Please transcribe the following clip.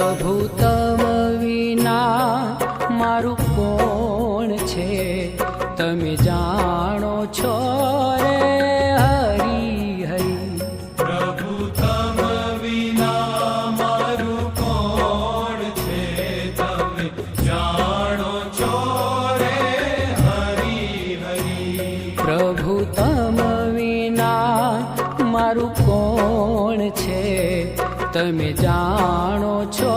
પ્રભુ તમ વિના મારું કોણ છે, તમે જાણો છો રે હરી હરી. પ્રભુ તમ વિના મારું કોણ છે, તમે જાણો છો રે હરી હરી. પ્રભુ તમ વિના મારું કોણ છે, તમે જાણો છો